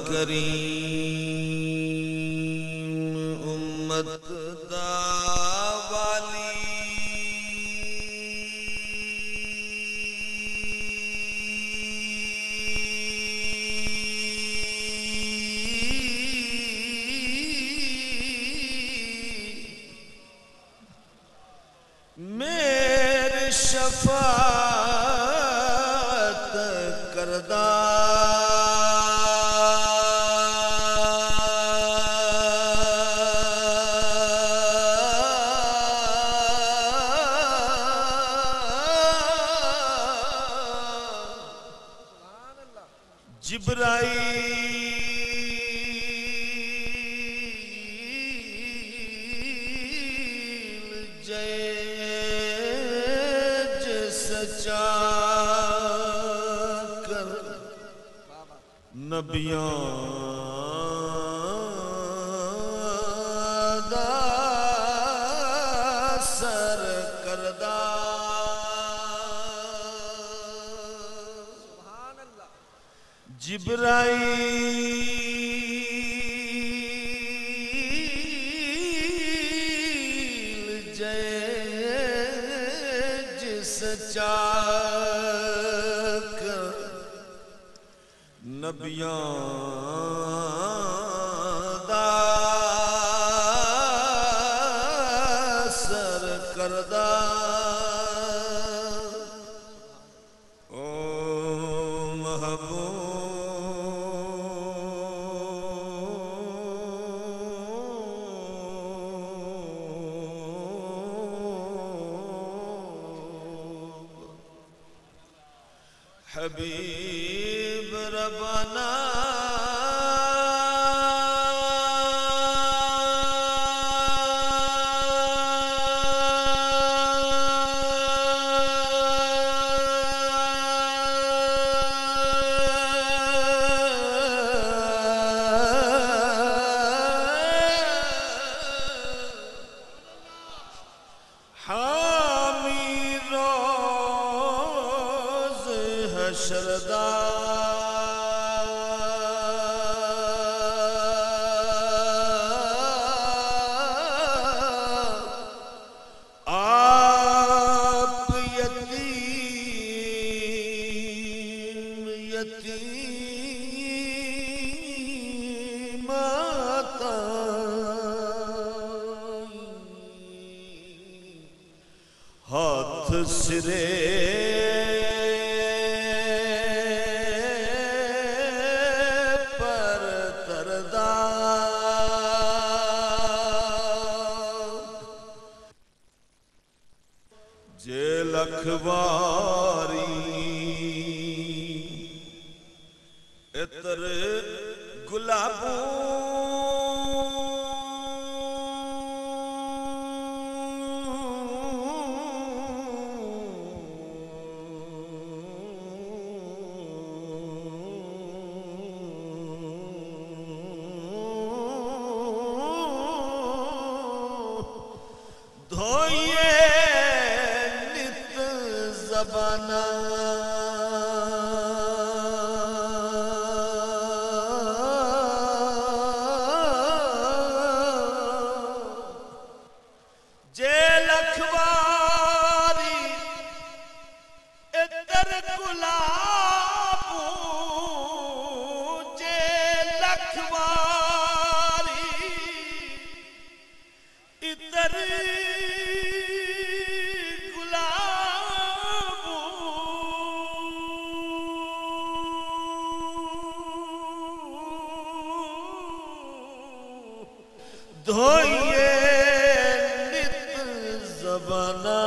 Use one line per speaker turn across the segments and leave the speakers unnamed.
کریم امت دا والی میرے شفاعت کردہ جبرائیل جیج سچا کر نبیاں دا سر کردہ جبرائیل جیج سچا کر نبیاں دا سر کردہ حبیب ربنا شردا آپ یتیم یتیماتا ہاتھ سرے جے لکھواری اتر گلابوں دھوئے زبانہ جے لکھواری اتر گلابوں جے لکھواری اتر دھوئے نت زبانہ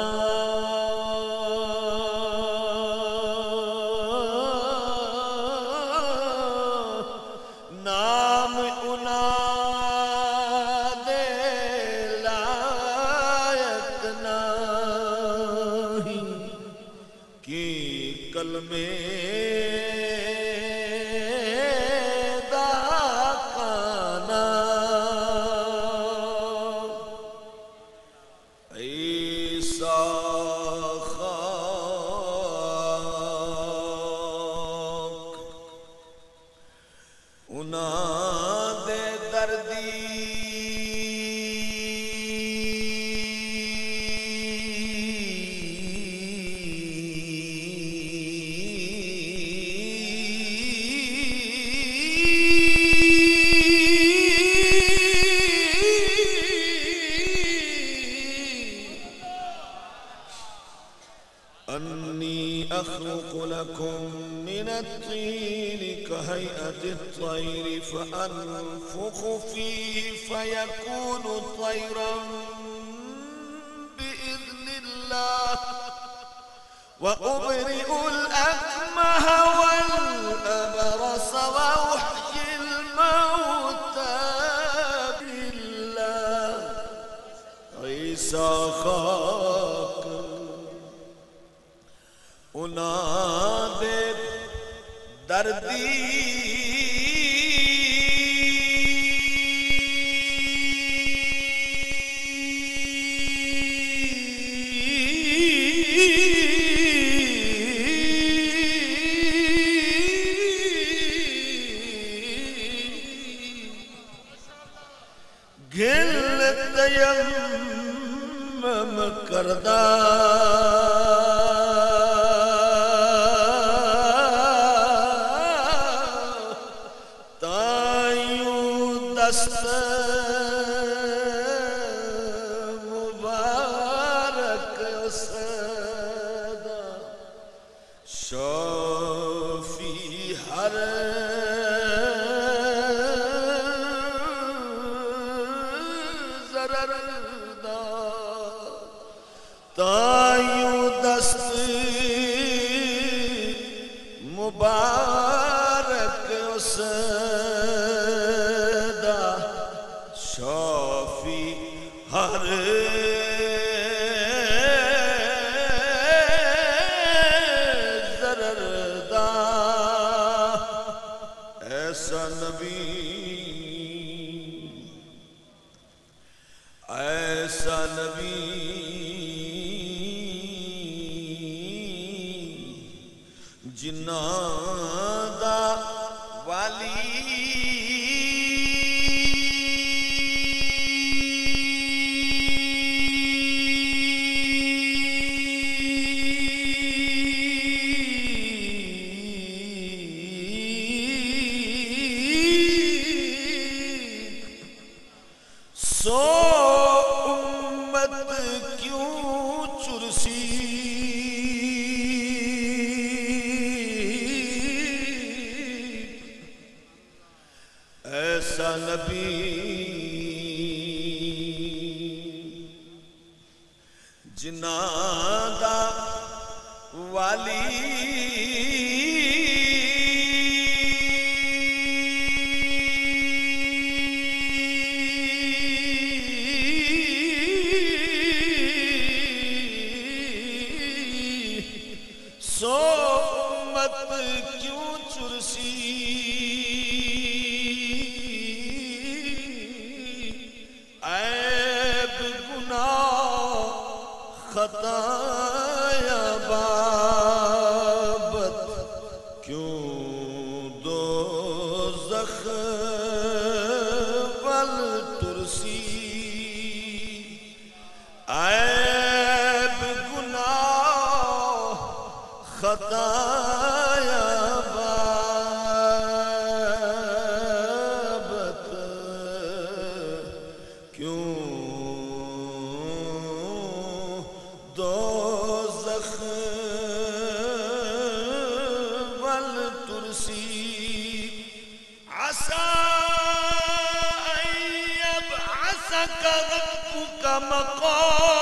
نام انا دے لائق نہیں کی کلمے دا کانا انہاں دے دردی أني أخلق لكم من الطين كهيئة الطير فأنفخ فيه فيكون طيرا بإذن الله وأبرئ الأكمه والأبرص وأحيي الموتى بالله عيسى خاک انہاں دے دردی گھل تیمم کردہ دست مبارک صدا شافی ہر ضرر دا تایوں دست مبارک صدا شافی ہر ضرر دا ایسا نبی جنہاں دا والی سو امت کیوں چرسی ایسا نبی جنہاں دا والی سو امت کیوں چرسی عیب گناہ خطایا بابت کیوں دوزخ ول ترسی عیب گناہ خطایا بابت کیوں دوزخ ول ترسی عسى أن يبعثك ربك مقاما